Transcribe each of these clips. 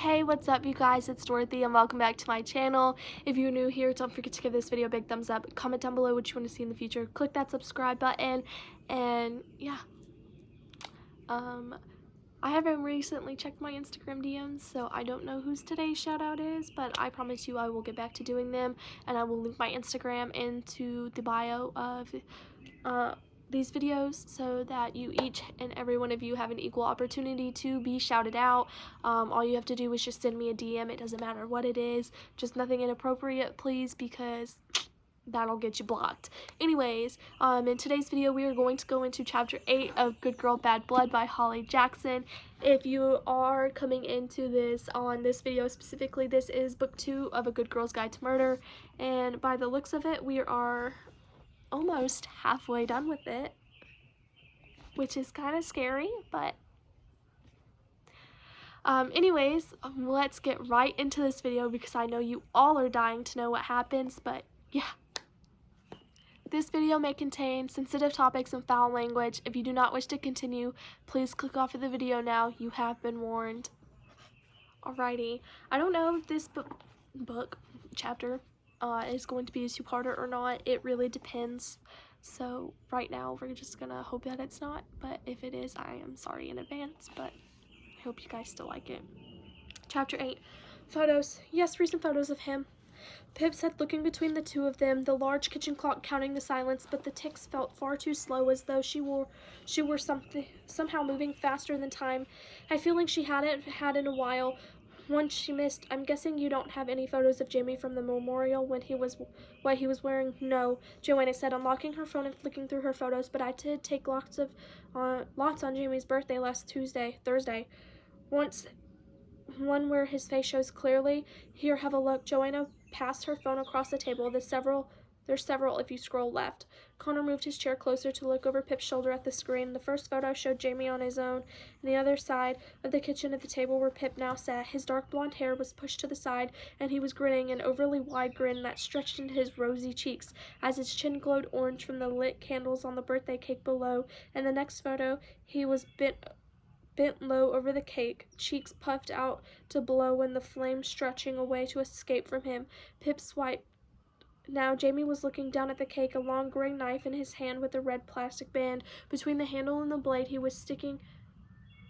Hey, what's up you guys? It's Dorothy and welcome back to my channel. If you're new here, don't forget to give this video a big thumbs up. Comment down below what you want to see in the future. Click that subscribe button and yeah. I haven't recently checked my Instagram DMs, so I don't know whose today's shout out is, but I promise you I will get back to doing them, and I will link my Instagram into the bio of these videos so that you each and every one of you have an equal opportunity to be shouted out. All you have to do is just send me a DM. It doesn't matter what it is, just nothing inappropriate, please, because that'll get you blocked. Anyways, in today's video we are going to go into chapter 8 of Good Girl Bad Blood by Holly Jackson. If you are coming into this on this video specifically, this is book 2 of A Good Girl's Guide to Murder, and by the looks of it we are almost halfway done with it, which is kind of scary, but anyways, let's get right into this video because I know you all are dying to know what happens. But yeah, this video may contain sensitive topics and foul language. If you do not wish to continue, please click off of the video now. You have been warned. Alrighty, I don't know if this book chapter is going to be a two-parter or not. It really depends. So right now we're just gonna hope that it's not, but if it is, I am sorry in advance, but I hope you guys still like it. Chapter 8. Photos. Yes, recent photos of him. Pip said, looking between the two of them, the large kitchen clock counting the silence, but the ticks felt far too slow, as though she were somehow moving faster than time. A feeling she hadn't had in a while. One she missed. I'm guessing you don't have any photos of Jamie from the memorial when what he was wearing? No, Joanna said, unlocking her phone and flicking through her photos, but I did take lots on Jamie's birthday last Thursday. One where his face shows clearly. Here, have a look. Joanna passed her phone across the table. There's several if you scroll left. Connor moved his chair closer to look over Pip's shoulder at the screen. The first photo showed Jamie on his own, and the other side of the kitchen at the table where Pip now sat. His dark blonde hair was pushed to the side, and he was grinning, an overly wide grin that stretched into his rosy cheeks as his chin glowed orange from the lit candles on the birthday cake below. In the next photo, he was bent low over the cake, cheeks puffed out to blow and the flames stretching away to escape from him. Pip swiped. Now Jamie was looking down at the cake, a long gray knife in his hand with a red plastic band. Between the handle and the blade, he was sticking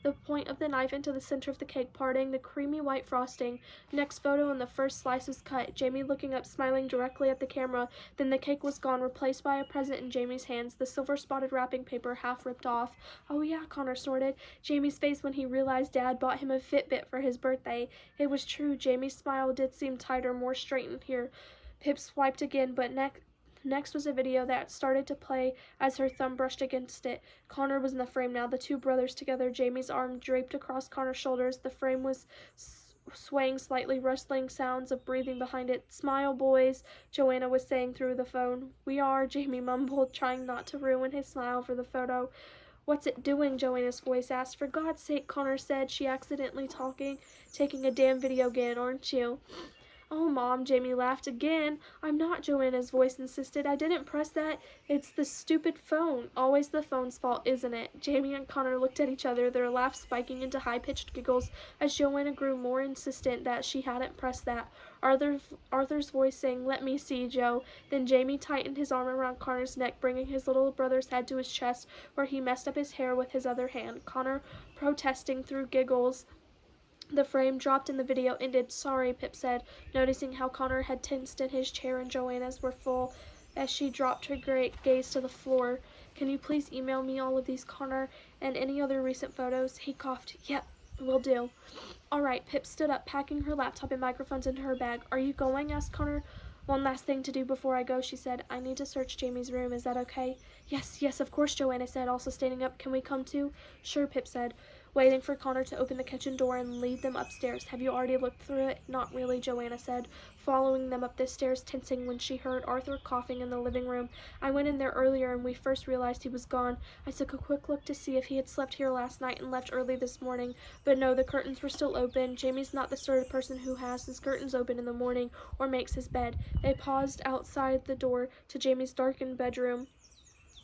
the point of the knife into the center of the cake, parting the creamy white frosting. Next photo, and the first slice was cut. Jamie looking up, smiling directly at the camera. Then the cake was gone, replaced by a present in Jamie's hands, the silver-spotted wrapping paper half ripped off. Oh yeah, Connor snorted. Jamie's face when he realized Dad bought him a Fitbit for his birthday. It was true. Jamie's smile did seem tighter, more straightened here. Pip swiped again, but next was a video that started to play as her thumb brushed against it. Connor was in the frame now, the two brothers together, Jamie's arm draped across Connor's shoulders. The frame was swaying slightly, rustling sounds of breathing behind it. Smile, boys, Joanna was saying through the phone. We are, Jamie mumbled, trying not to ruin his smile for the photo. What's it doing? Joanna's voice asked. For God's sake, Connor said, she accidentally taking a damn video again, aren't you? Oh, Mom, Jamie laughed again. I'm not, Joanna's voice insisted. I didn't press that. It's the stupid phone. Always the phone's fault, isn't it? Jamie and Connor looked at each other, their laughs spiking into high-pitched giggles as Joanna grew more insistent that she hadn't pressed that. Arthur's voice saying, let me see, Joe. Then Jamie tightened his arm around Connor's neck, bringing his little brother's head to his chest, where he messed up his hair with his other hand. Connor protesting through giggles. The frame dropped and the video ended. Sorry, Pip said, noticing how Connor had tensed in his chair and Joanna's were full as she dropped her great gaze to the floor. Can you please email me all of these, Connor, and any other recent photos? He coughed. Yep, will do. All right, Pip stood up, packing her laptop and microphones into her bag. Are you going? Asked Connor. One last thing to do before I go, she said. I need to search Jamie's room. Is that okay? Yes, of course, Joanna said, also standing up. Can we come too? Sure, Pip said, waiting for Connor to open the kitchen door and lead them upstairs. Have you already looked through it? Not really, Joanna said, following them up the stairs, tensing when she heard Arthur coughing in the living room. I went in there earlier and we first realized he was gone. I took a quick look to see if he had slept here last night and left early this morning, but no, the curtains were still open. Jamie's not the sort of person who has his curtains open in the morning or makes his bed. They paused outside the door to Jamie's darkened bedroom.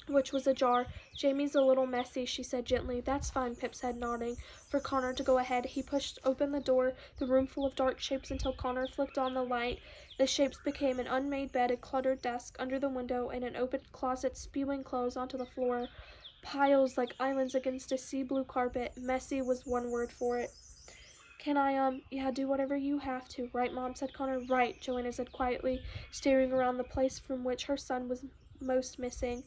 which was ajar. Jamie's a little messy, she said gently. That's fine, Pip said, nodding for Connor to go ahead. He pushed open the door, the room full of dark shapes, until Connor flicked on the light. The shapes became an unmade bed, a cluttered desk under the window, and an open closet spewing clothes onto the floor. Piles like islands against a sea blue carpet. Messy was one word for it. Can I, yeah, do whatever you have to, right, Mom, said Connor. Right, Joanna said quietly, staring around the place from which her son was most missing.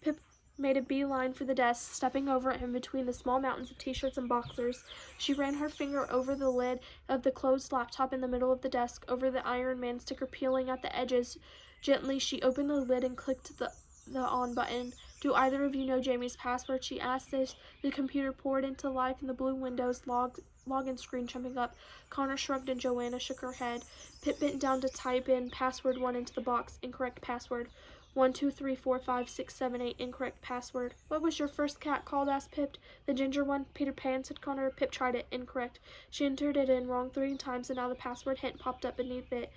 Pip made a beeline for the desk, stepping over it in between the small mountains of t-shirts and boxers. She ran her finger over the lid of the closed laptop in the middle of the desk, over the Iron Man sticker peeling at the edges. Gently, she opened the lid and clicked the on button. Do either of you know Jamie's password? She asked as the computer poured into life and the blue Windows login screen jumping up. Connor shrugged and Joanna shook her head. Pip bent down to type in password 1 into the box. Incorrect password. 1234567 incorrect password. What was your first cat called? Asked Pip. The ginger one. Peter Pan, said Connor. Pip tried it. Incorrect. She entered it in wrong 3 times and now the password hint popped up beneath it.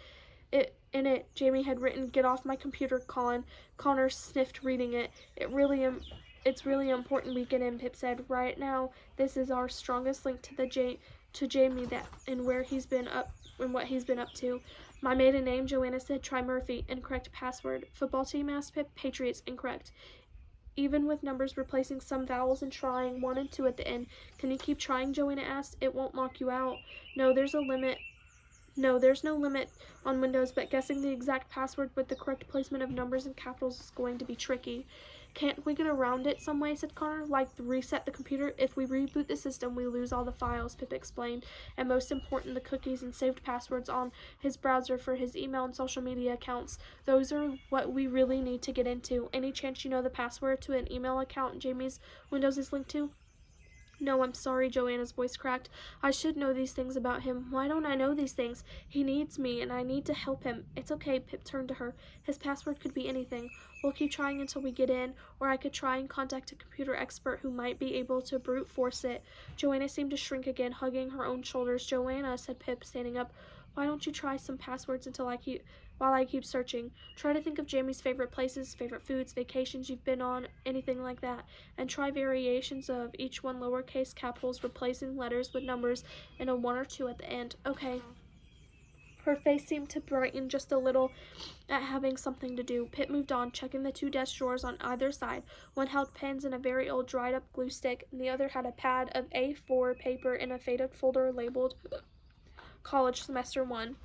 In it, Jamie had written, "Get off my computer, Colin." Connor sniffed reading it. It's really important we get in, Pip said. Right now, this is our strongest link to Jamie and where he's been up and what he's been up to. My maiden name, Joanna said. Try Murphy. Incorrect password. Football team, asked Pip. Patriots. Incorrect. Even with numbers replacing some vowels and trying 1 and 2 at the end. Can you keep trying? Joanna asked. It won't lock you out. No, there's no limit on Windows, but guessing the exact password with the correct placement of numbers and capitals is going to be tricky. Can't we get around it some way, said Connor. Like reset the computer? If we reboot the system, we lose all the files, Pip explained, and most important, the cookies and saved passwords on his browser for his email and social media accounts. Those are what we really need to get into. Any chance you know the password to an email account Jamie's Windows is linked to? No, I'm sorry, Joanna's voice cracked. I should know these things about him. Why don't I know these things? He needs me, and I need to help him. It's okay, Pip turned to her. His password could be anything. We'll keep trying until we get in, or I could try and contact a computer expert who might be able to brute force it. Joanna seemed to shrink again, hugging her own shoulders. Joanna, said Pip, standing up, why don't you try some passwords while I keep searching? Try to think of Jamie's favorite places, favorite foods, vacations you've been on, anything like that, and try variations of each one, lowercase capitals, replacing letters with numbers, and a 1 or 2 at the end. Okay. Her face seemed to brighten just a little at having something to do. Pip moved on, checking the 2 desk drawers on either side. One held pens and a very old dried-up glue stick, and the other had a pad of A4 paper and a faded folder labeled College Semester 1.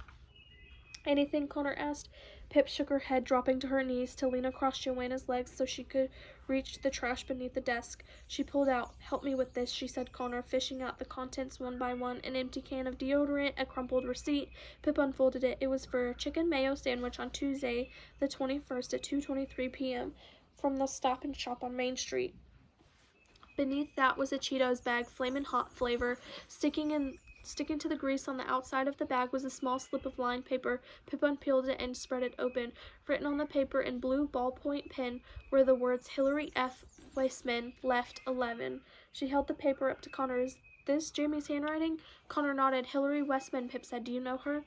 Anything? Connor asked. Pip shook her head, dropping to her knees to lean across Joanna's legs so she could reach the trash beneath the desk. She pulled out. Help me with this, she said, Connor, fishing out the contents one by one. An empty can of deodorant, a crumpled receipt. Pip unfolded it. It was for a chicken mayo sandwich on Tuesday, the 21st at 2:23 p.m. from the Stop and Shop on Main Street. Beneath that was a Cheetos bag, flamin' hot flavor. Sticking to the grease on the outside of the bag was a small slip of lined paper. Pip unpeeled it and spread it open. Written on the paper in blue ballpoint pen were the words Hillary F. Weissman, left 11. She held the paper up to Connor. Is this Jamie's handwriting? Connor nodded. Hillary Weissman, Pip said. Do you know her?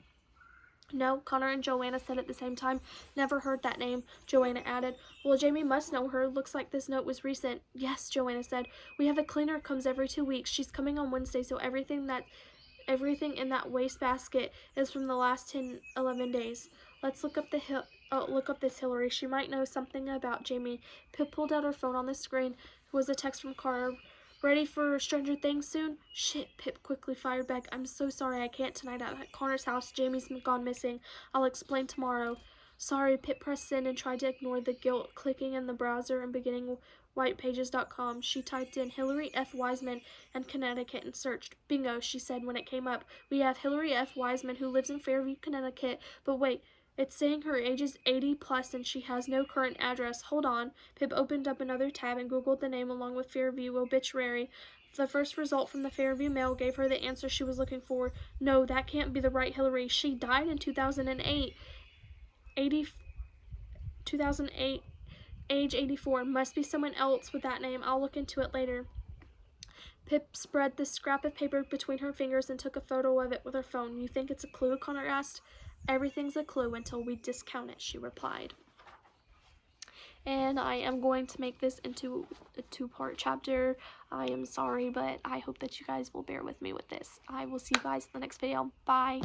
No, Connor and Joanna said at the same time. Never heard that name, Joanna added. Well, Jamie must know her. Looks like this note was recent. Yes, Joanna said. We have a cleaner comes every 2 weeks. She's coming on Wednesday, so everything in that wastebasket is from the last 11 days. Let's look up this Hillary. She might know something about Jamie. Pip pulled out her phone. On the screen was a text from Connor. Ready for Stranger Things soon? Shit, Pip quickly fired back. I'm so sorry I can't tonight at Connor's house. Jamie's gone missing. I'll explain tomorrow. Sorry, Pip pressed send and tried to ignore the guilt, clicking in the browser and beginning whitepages.com. She typed in Hillary F. Wiseman and Connecticut and searched. Bingo, she said when it came up. We have Hillary F. Wiseman who lives in Fairview, Connecticut. But wait, it's saying her age is 80 plus and she has no current address. Hold on. Pip opened up another tab and Googled the name along with Fairview obituary. The first result from the Fairview Mail gave her the answer she was looking for. No, that can't be the right Hillary. She died in 2008. 2008, age 84. Must be someone else with that name. I'll look into it later. Pip spread the scrap of paper between her fingers and took a photo of it with her phone. You think it's a clue? Connor asked. Everything's a clue until we discount it, she replied. and I am going to make this into a 2-part chapter. I am sorry, but I hope that you guys will bear with me with this. I will see you guys in the next video. Bye.